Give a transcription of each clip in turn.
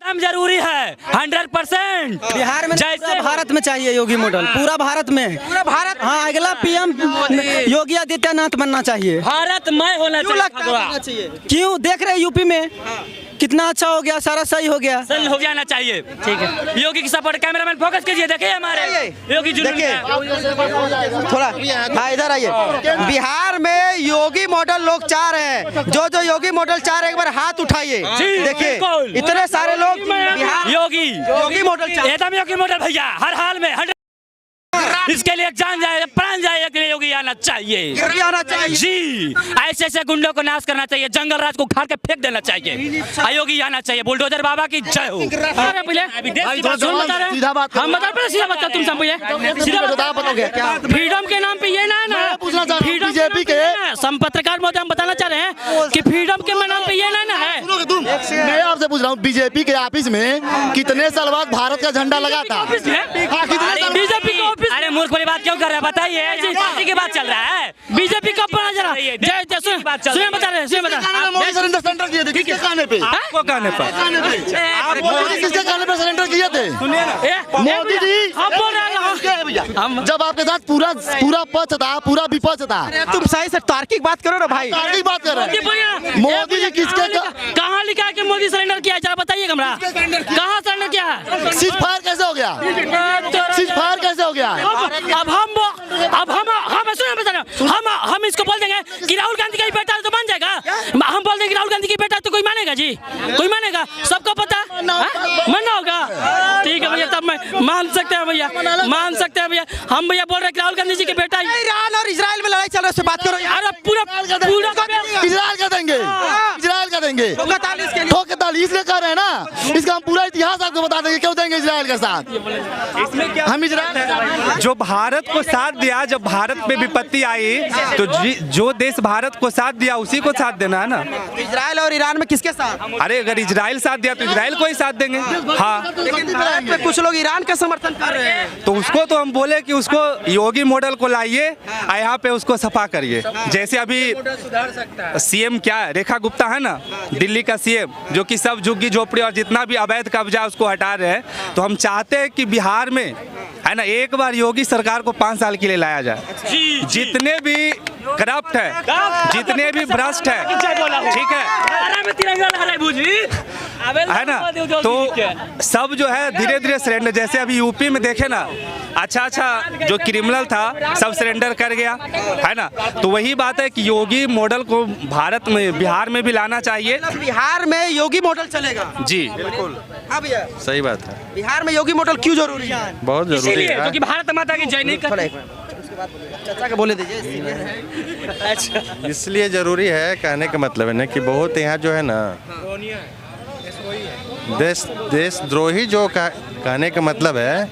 हम जरूरी है 100%। बिहार में जैसे भारत में चाहिए योगी मॉडल, पूरा भारत में, पूरा भारत। हाँ, अगला पीएम योगी आदित्यनाथ बनना चाहिए, भारतमय होना चाहिए। क्यों देख रहे यूपी में कितना अच्छा हो गया, सारा सही हो गया, सही हो जाना चाहिए। ठीक है, योगी की सपोर्ट। कैमरामैन फोकस कीजिए, देखिए हमारे योगी जी थोड़ा। हाँ, इधर आइए। बिहार में योगी मॉडल लोग चाह रहे हैं, जो योगी मॉडल चाह रहे हैं एक बार हाथ उठाइए। देखिए इतने सारे लोग योगी मॉडल, एकदम योगी मॉडल भैया, हर हाल में इसके लिए जान जाए प्राण जाए के लिए योगी आना चाहिए जी। ऐसे ऐसे गुंडों को नाश करना चाहिए, जंगल राज को उखाड़ के फेंक देना चाहिए। योगी आना चाहिए, बुलडोजर बाबा की जय हो। हम बता पहले सीधा बता, तुम फ्रीडम के नाम पे ये ना बीजेपी के पत्रकार महोदय, हम बताना चाह रहे हैं कि फ्रीडम के नाम पे ये ना है। मैं आपसे पूछ रहा हूँ, बीजेपी के ऑफिस में कितने साल बाद भारत का झंडा लगा था? बीजेपी का ऑफिस। अरे मूर्ख वाली बात क्यों कर रहे हैं, बताइए जी, पार्टी की बात चल रहा है। बीजेपी कब बना जरा सुनिए, बता रहे हैं, मोदी सरेंडर सेंटर किए थे किसके कहने पे? आपको कहने पर किसके कहने पे सरेंडर किए थे? मोदी जी। हम बोल रहे हैं, जब आपके साथ पूरा पक्ष था, पूरा विपक्ष था। तुम सही से तार्किक बात करो ना भाई। तार्किक बात कर रहे हैं। मोदी जी किसके कहाँ लिखा है कि मोदी सरेंडर किया है, जरा बताइए हमरा, कहाँ सरेंडर किया है? सीज फायर कैसे हो गया? सीज फायर कैसे हो गया? अब हम सुनिए, बता रहे हैं, हम इसको बोल देंगे कि राहुल गांधी का ही बेटा है तो मान जाएगा। हम बोल देंगे कि राहुल गांधी की बेटा है तो कोई मानेगा जी? कोई मानेगा? सबको पता मानना होगा। ठीक है भैया, तब मैं मान सकते हैं भैया, मान सकते हैं भैया। हम भैया बोल रहे हैं कि राहुल गांधी जी के बेटा है। ईरान और इजराइल में लड़ाई चल रही है, उससे बात करो यार। पूरा इजराइल का देंगे, इजराइल का देंगे। ठोके ताली इसलिए कह रहे हैं ना, इसका हम पूरा इतिहास आपको बता देंगे क्यों देंगे इजराइल के साथ। हम इजराइल जो भारत को साथ दिया, जब भारत पे विपत्ति आई तो जो देश भारत को साथ दिया उसी को साथ देना है ना। इजराइल और ईरान में किसके साथ? अरे अगर इजराइल साथ दिया तो इजराइल को ही साथ देंगे। हाँ, लेकिन भारत में कुछ लोग ईरान का समर्थन कर रहे हैं, तो उसको तो हम बोले कि उसको योगी मॉडल को लाइए, यहाँ पे उसको सफा करिए। जैसे अभी सीएम क्या है, रेखा गुप्ता है ना, दिल्ली का सीएम, जो कि सब झुग्गी झोपड़ी और जितना भी अवैध कब्जा उसको हटा रहे हैं। तो हम चाहते हैं कि बिहार में है ना, एक बार योगी सरकार को 5 साल के लिए लाया जाए। जितने भी करप्ट है, जितने भी भ्रष्ट है, ठीक है ना, तो सब जो है धीरे धीरे सरेंडर, जैसे अभी यूपी में देखे ना, अच्छा जो क्रिमिनल था सब सरेंडर कर गया है ना। तो वही बात है कि योगी मॉडल को भारत में, बिहार में भी लाना चाहिए। बिहार में योगी मॉडल चलेगा जी, बिल्कुल। हाँ भैया, सही बात है। बिहार में योगी मॉडल क्यों जरूरी है? बहुत जरूरी है, क्योंकि भारत माता की जय नहीं कर। चाचा के बोले दीजिए। अच्छा, इसलिए जरूरी है, कहने का मतलब है ना कि बहुत यहाँ जो है ना देशद्रोही जो कहने का मतलब है,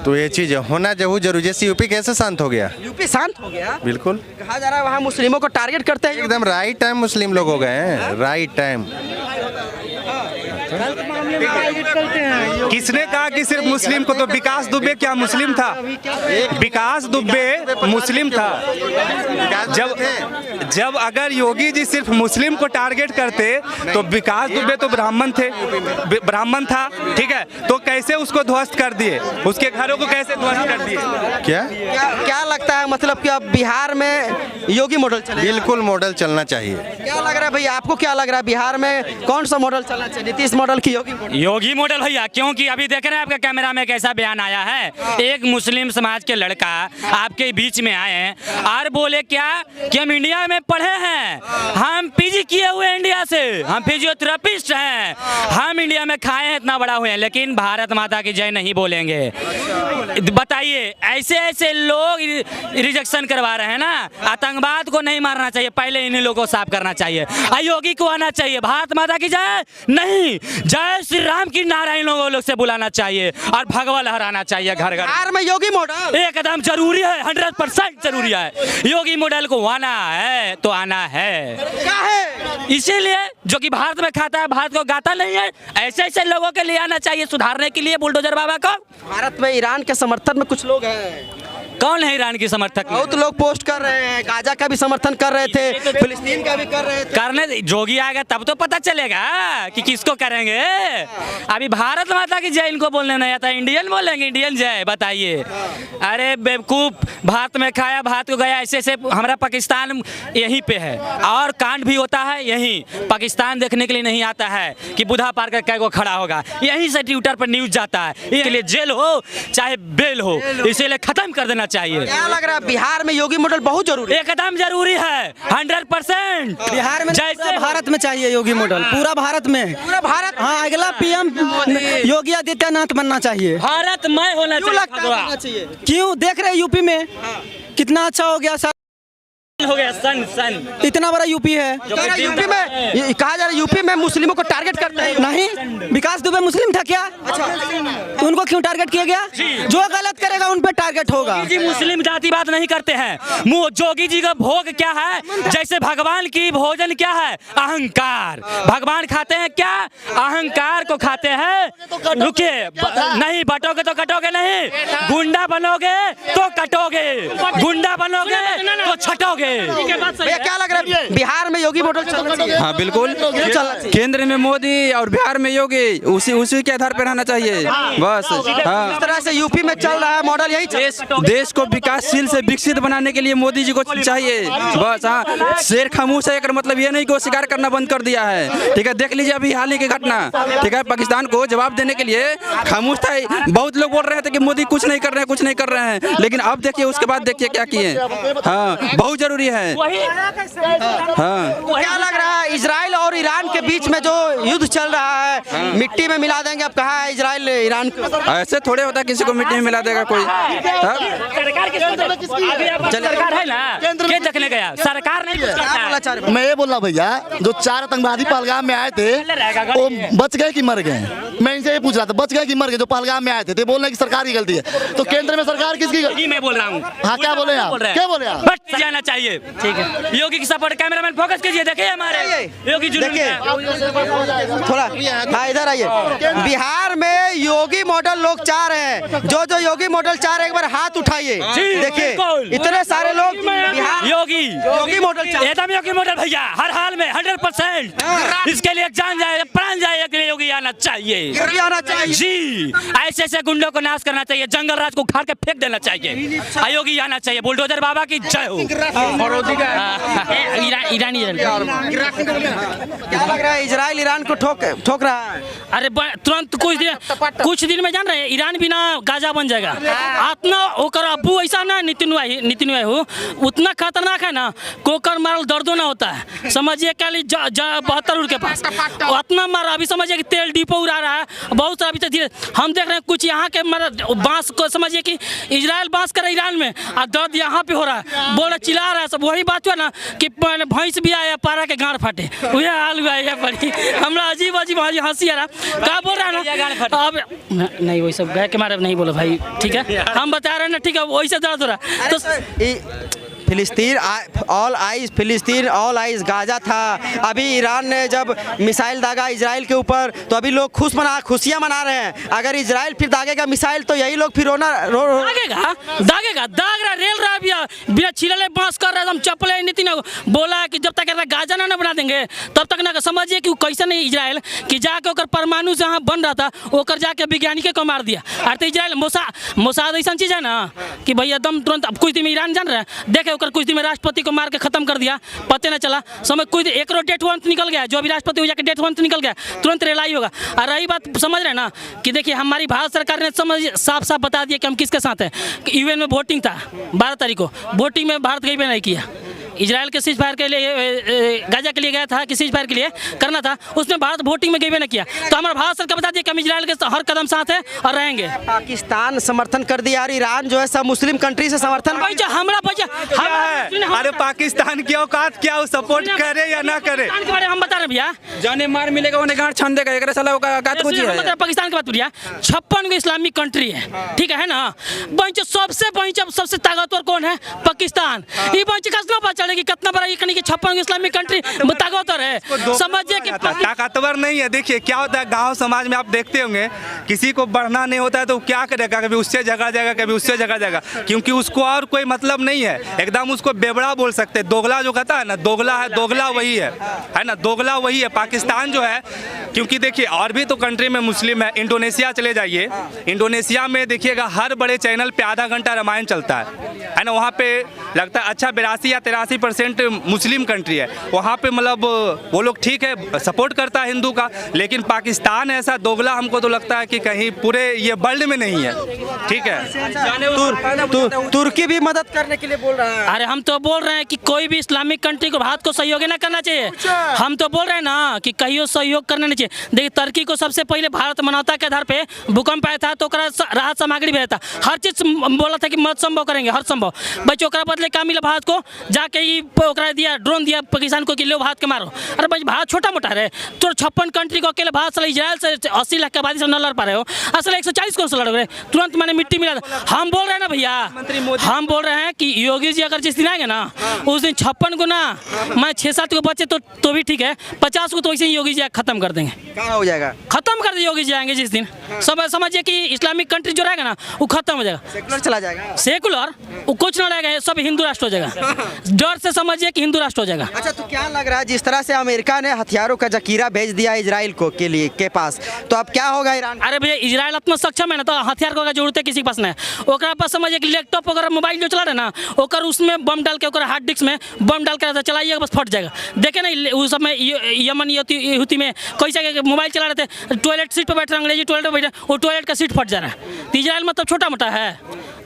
तो ये चीज होना जरूरी। जैसे यूपी कैसे शांत हो गया? यूपी शांत हो गया, बिल्कुल। कहा जा रहा है वहाँ मुस्लिमों को टारगेट करते हैं। एकदम राइट टाइम मुस्लिम लोग हो गए हैं, राइट टाइम। किसने कहा कि सिर्फ मुस्लिम को? तो विकास दुबे क्या मुस्लिम था? विकास दुबे मुस्लिम था। जब अगर योगी जी सिर्फ मुस्लिम को टारगेट करते तो विकास दुबे तो ब्राह्मण था, ठीक है, तो कैसे उसको ध्वस्त कर दिए, उसके घरों को कैसे ध्वस्त कर दिए? क्या लगता है, मतलब कि अब बिहार में योगी मॉडल चलेगा? बिल्कुल मॉडल चलना चाहिए। क्या लग रहा है भैया, आपको क्या लग रहा है बिहार में कौन सा मॉडल चलना चाहिए, नीतीश मॉडल की योगी मॉडल? योगी मॉडल भैया, क्योंकि अभी देख रहे हैं आपके कैमरा में कैसा बयान आया है। एक मुस्लिम समाज के लड़का आपके बीच में आए हैं और बोले क्या कि हम इंडिया में पढ़े हैं, हम पीजी किए हुए इंडिया से, हम फिजियोथेरेपिस्ट हैं, हम इंडिया में खाए हैं, इतना बड़ा हुए हैं, लेकिन भारत माता की जय नहीं बोलेंगे। बताइए, ऐसे ऐसे लोग रिजेक्शन करवा रहे हैं ना। आतंकवाद को नहीं मारना चाहिए, पहले इन्हीं लोगों को साफ करना चाहिए। योगी को आना चाहिए, भारत माता की जय नहीं, जय श्री राम की नारा इन लोगों से बुलाना चाहिए और भगवा लहराना चाहिए घर घर। बिहार में योगी मॉडल एकदम जरूरी है, 100% जरूरी है। योगी मॉडल को आना है तो आना है, क्या है? इसीलिए जो कि भारत में खाता है, भारत को गाता नहीं है, ऐसे ऐसे लोगों के लिए आना चाहिए सुधारने के लिए, बुलडोजर बाबा को। भारत में ईरान के समर्थन में कुछ लोग हैं, कौन है ईरान की समर्थक में? बहुत लोग पोस्ट कर रहे हैं, गाजा का भी समर्थन कर रहे थे, फिलिस्तीन का भी कर रहे थे। करने जोगी आएगा तब तो पता चलेगा कि किसको करेंगे। अभी भारत माता की जय इनको बोलने नहीं आता, इंडियन बोलेंगे इंडियन जय, बताइए। अरे बेवकूफ, भात में खाया भात को गया, ऐसे ऐसे हमारा पाकिस्तान यहीं पे है और कांड भी होता है यहीं। पाकिस्तान देखने के लिए नहीं आता है कि बुधा पार कर कै को खड़ा होगा, यहीं से ट्विटर पर न्यूज जाता है। इसके लिए जेल हो चाहे बेल हो, इसीलिए खत्म कर देना चाहिए। क्या लग रहा है बिहार में योगी मॉडल बहुत जरूरी है? एकदम जरूरी है, 100%। बिहार में जैसे भारत में चाहिए योगी मॉडल, पूरा भारत में। पूरा भारत, हाँ, अगला पीएम योगी आदित्यनाथ बनना चाहिए। भारतमय होना क्यों लगता है चाहिए। बनना चाहिए? क्यों? देख रहे यूपी में कितना अच्छा हो गया सर, हो गया सन इतना बड़ा यूपी है। कह रहा यूपी में, ये कहा जा रहा है यूपी में मुस्लिमों को टारगेट करते हैं। नहीं, विकास दुबे मुस्लिम था क्या? तो उनको क्यों टारगेट किया गया? जो गलत करेगा उन पे टारगेट होगा। जी मुस्लिम जातिवाद नहीं करते हैं। जोगी जी का भोग क्या है? जैसे भगवान की भोजन क्या है? अहंकार। भगवान खाते हैं क्या? अहंकार को खाते हैं। रुकिए, नहीं बटोगे तो कटोगे नहीं, गुंडा बनोगे तो कटोगे, गुंडा बनोगे तो छटोगे। भैया क्या लग रहा है बिहार में योगी मॉडल चलना चाहिए? हाँ बिल्कुल, क्यों चलना चाहिए? केंद्र में मोदी और बिहार में योगी, उसी के आधार पर रहना चाहिए बस। इस हाँ, तरह से यूपी में चल रहा है मॉडल, यही देश को विकासशील से विकसित बनाने के लिए मोदी जी को चाहिए बस। हाँ, शेर खामोश है का मतलब ये नहीं कि वो शिकार करना बंद कर दिया है। ठीक है, देख लीजिए अभी हाल ही की घटना। ठीक है, पाकिस्तान को जवाब देने के लिए खामोश था। बहुत लोग बोल रहे थे कि मोदी कुछ नहीं कर रहे हैं, कुछ नहीं कर रहे हैं, लेकिन अब देखिए उसके बाद देखिए क्या किए। हाँ, बहुत जरूरी है। हाँ, क्या लग रहा है इजराइल और ईरान के बीच में जो युद्ध चल रहा है, मिट्टी में मिला देंगे? अब कहा है इजराइल ईरान को, ऐसे थोड़े होता है किसी को मिट्टी में मिला देगा कोई। सरकार है ना, क्या देखने गया? सरकार नहीं कुछ करता है। बोला चाह रहे? मैं ये बोल रहा भैया, जो 4 आतंकवादी पहलगाम में आए थे वो बच गए कि मर गए? मैं इनसे ये पूछ रहा था, बच गए कि मर गए जो पहलगाम में आए थे? बोल रहे कि सरकार की गलती है, तो केंद्र में सरकार किसकी गलती? जी मैं बोल रहा हूँ। हाँ, क्या बोले आप? क्या बोले आप? बट जाना चाहिए। ठीक है, योगी की सपोर्ट, कैमरामैन फोकस कीजिए, देखिए हमारे योगी जुलूम देखिए है। थोड़ा, हाँ इधर आइए। बिहार में योगी मॉडल लोग चाह रहे हैं, जो योगी मॉडल चाह रहे हैं, एक बार हाथ उठाइए। देखिए इतने सारे लोग बिहार योगी मॉडल चाह रहे हैं। एकदम योगी मॉडल भैया, हर हाल में 100%। इसके लिए जान जाए प्राण जाए के लिए योगी आना चाहिए। योगी आना चाहिए जी, ऐसे ऐसे गुंडों को नाश करना चाहिए, जंगल राज को उखाड़ के फेंक देना चाहिए। योगी आना चाहिए। बुलडोजर बाबा की जय हो। ईरानी क्या लग रहा है इजराइल ईरान को ठोक रहा है? अरे तुरंत कुछ दिन में जान रहे हैं ईरान भी ना गाजा बन जाएगा। इतना ओकर अब्बू ऐसा ना नितिन भाई हो, उतना खतरनाक है ना, कोकर मारल दर्दो ना होता है। समझिए क्या 72 के पास उतना मारा। अभी समझिए कि तेल डिपो उड़ा रहा है बहुत सारा। अभी तो धीरे हम देख रहे हैं कुछ यहाँ के बांस को, समझिए कि इजराइल बांस कर ईरान में और दर्द यहाँ पे हो रहा है, बोल चिल्ला रहा है सब। वही बात हुआ ना कि भैंस भी आया पारा के गांड फाटे, वही हाल हुआ है पड़ी। हमरा अजीब अजीब हंसी आ रहा। क्या बोल रहा है ना अब नहीं, वही सब गाय के मारे नहीं बोलो भाई, ठीक है, हम बता रहे हैं ना, ठीक है, वही से दर्द हो रहा तो फिलिस्तीन ऑल आइज गाजा था। अभी ईरान ने जब मिसाइल दागा इजराइल के ऊपर, तो अभी लोग खुशियां मना रहे हैं। अगर इजराइल फिर दागेगा मिसाइल तो यही लोग फिर दागेगा दाग रहा, रेल रहा, बिना छिलले बांस कर रहा, एकदम चप्पल नीति ने बोला कि जब तक गाजा ना बना देंगे तब तक ना। समझिए कि कैसे नहीं इजराइल कि जाके ओकर परमाणु जहाँ बन रहा था ओकर जाके वैज्ञानिक को मार दिया। अरे इजराइल मोसाद ऐसा चीज है ना कि भैया दम तुरंत। अब कुछ दिन में ईरान जान रहे हैं, देखे कुछ दिन में राष्ट्रपति को मार के खत्म कर दिया, पता न चला। समझ कोई एक डेट वन निकल गया, जो भी राष्ट्रपति हो जाके डेट वन निकल गया, तुरंत रिलाई होगा। और रही बात समझ रहे ना कि देखिए हमारी भारत सरकार ने समझ साफ साफ बता दिया कि हम किसके साथ हैं। यूएन में वोटिंग था 12 तारीख को, वोटिंग में भारत कहीं भी नहीं किया। इजराइल के सीज फायर के लिए, गाजा के लिए गया था कि सीज फायर के लिए करना था, उसमें भारत वोटिंग में गई नहीं किया। तो हमारा भारत सरकार बता दिया कि हम इजराइल के हर कदम साथ है और रहेंगे। पाकिस्तान समर्थन कर दिया और ईरान जो है सब मुस्लिम कंट्री से समर्थन। अरे पाकिस्तान की औकात क्या, वो सपोर्ट करे या ना करे के बारे में हम बता रहे भैया, जाने मार मिलेगा उन्हें गांठ छान देगा। एक साला औकात कुछ है। पाकिस्तान की बात करिए, 56 इस्लामिक कंट्री है, ठीक है ना। सबसे ताकतवर कौन है? पाकिस्तान। ये चढ़ेगी। कितना बड़ा ये कहीं की 56 इस्लामिक कंट्री ताकतवर है, समझिए कि ताकतवर नहीं है। देखिए क्या होता है गांव समाज में, आप देखते होंगे किसी को बढ़ना नहीं होता है तो क्या करेगा, कभी उससे झगड़ा जाएगा, कभी उससे झगड़ा जाएगा, क्योंकि उसको और कोई मतलब नहीं है। एकदम उसको बेवड़ा बोल सकते हैं। दोगला जो कहता है ना, दोगला है, दोगला वही है ना, दोगला वही है। पाकिस्तान जो है, क्योंकि देखिए और भी तो कंट्री में मुस्लिम है। इंडोनेशिया चले जाइए, इंडोनेशिया में देखिएगा हर बड़े चैनल पे आधा घंटा रामायण चलता है ना। वहाँ पे लगता है अच्छा 82 या 83% मुस्लिम कंट्री है। वहाँ पे मतलब वो लोग ठीक है, सपोर्ट करता है हिंदू का। लेकिन पाकिस्तान ऐसा दोगला हमको तो लगता है कि कहीं पूरे ये वर्ल्ड में नहीं है। ठीक है, तुर्की भी मदद करने के लिए बोल रहा है। अरे हम तो बोल रहे हैं कि कोई भी इस्लामिक कंट्री को भारत को सहयोग ना करना चाहिए। हम तो बोल रहे हैं ना कि कहीं सहयोग करना नहीं चाहिए। देखिए तुर्की को सबसे पहले भारत मानवता के आधार पे भूकंप आया था तो राहत सामग्री भेजा था, हर चीज बोला था कि मदद संभव करेंगे, हर संभव। बच्चों ओकरा बदले क्या मिला भारत को, जाके ही ओकरा दिया, ड्रोन दिया पाकिस्तान को कि लो भारत के मारो। अरे भाई भारत छोटा मोटा है तो 56 कंट्री को अकेले भारत से इजराइल से 80 लाख की आबादी से न लड़ पा रहे हो। असल 140 कौन से लड़ रहे, तुरंत मैंने मिट्टी मिला। हम बोल रहे हैं ना भैया, हम बोल रहे हैं कि योगी जी अगर जिस दिन आएंगे ना उस दिन 56 को ना, मैं 6-7 को बचे तो भी ठीक है, 50 को तो वैसे ही योगी जी खत्म कर देंगे। क्या हो जाएगा? खत्म कर दे योगी जी आएंगे जिस दिन। सब समझिए कि इस्लामिक कंट्री जो रहेगा ना वो खत्म हो जाएगा, सेकुलर चला जाएगा। सेकुलर वो कुछ ना रहेगा, सब हिंदू राष्ट्र हो जाएगा। डर से समझिए कि हिंदू राष्ट्र हो जाएगा। अच्छा तो क्या लग रहा है जिस तरह से अमेरिका ने हथियारों का जखीरा भेज दिया इजराइल को के पास, तो अब क्या होगा ईरान? अरे भैया इजराइल इतना सक्षम है ना, तो हथियार को जरूरत है किसी के पास नहीं। ओकरा पास समझिए कि लैपटॉप वगैरह मोबाइल जो चला रहे ना, ओकर उसमें बम डाल के, ओकर हार्ड डिस्क में बम डाल के चलाइएगा बस फट जाएगा। देखे ना उस समय यमन हुती में कैसे मोबाइल चला रहे थे, टॉयलेट सीट पर बैठ रहे, अंग्रेजी टॉयलेट पर बैठे, वो टॉयलेट का सीट फट जा रहा है। तो इजराइल मतलब छोटा मोटा है?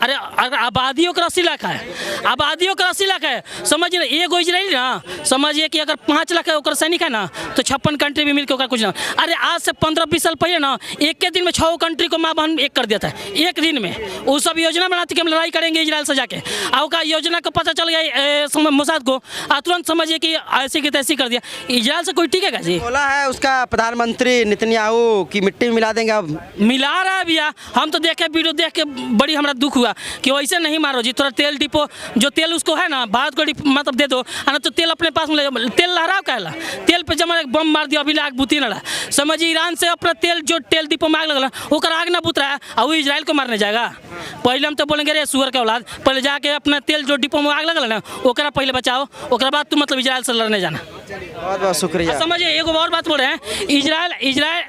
अरे अगर आबादियों का 80 लाख है, आबादियों का 80 लाख है, समझिए ना एगो इजराइली ना, समझिए कि अगर 5 लाख है सैनिक है ना, तो 56 कंट्री भी मिलकर कुछ ना। अरे आज से 15-20 साल पहले ना एक के दिन में 6 कंट्री को माँ बहन एक कर दिया था, एक दिन में। वो सब योजना बनाती कि हम लड़ाई करेंगे इजराइल से जाके, और का योजना का पता चल गया मोसाद को, तुरंत समझिए कि ऐसी की तैसी कर दिया। इजराइल से कोई टिकेगा जी? बोला है उसका प्रधानमंत्री नेतन्याहू की मिट्टी में मिला देंगे। अब मिला रहा है भैया, हम तो देखे वीडियो देख के बड़ी हमारा दुख हुआ कि वैसे नहीं मारो जी, थोड़ा तेल डिपो जो तेल उसको है ना भारत को मतलब दे दो, ना तो तेल अपने पास में तेल लहराओ कहला, तेल पे जमा बम मार दिया, अभी आग बुती ना रहा। समझिए ईरान से अपना तेल जो तेल डिपो में आग लगला, ओकर आग ना बुत रहा है और वो इजराइल को मारने जाएगा। पहले हम तो बोलेंगे रे सुअर के औलाद, पहले जाके अपना तेल जो डिपो में आग लगल ना ओकरा पहले बचाओ, ओकरा बाद तुम मतलब इजराइल से लड़ने जाना। बहुत बहुत शुक्रिया। समझिए एक और बात बोल रहे हैं, इजराइल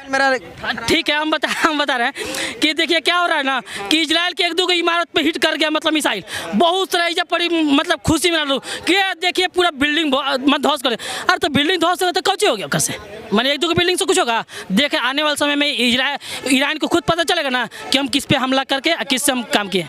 मेरा ठीक है, हम बता रहे हैं कि देखिए क्या हो रहा है ना कि इजराइल के 1-2 इमारत पे हिट कर गया मतलब मिसाइल, बहुत तरह जब पड़ी मतलब खुशी में लोग कि देखिए पूरा बिल्डिंग मत ध्वस्त करे। अरे तो बिल्डिंग ध्वस्त हो तो कौन हो गया कैसे, मैंने 1-2 बिल्डिंग से कुछ होगा? देखे आने वाले समय में ईरान को खुद पता चलेगा ना कि हम किस पे हमला करके किस से हम काम किए।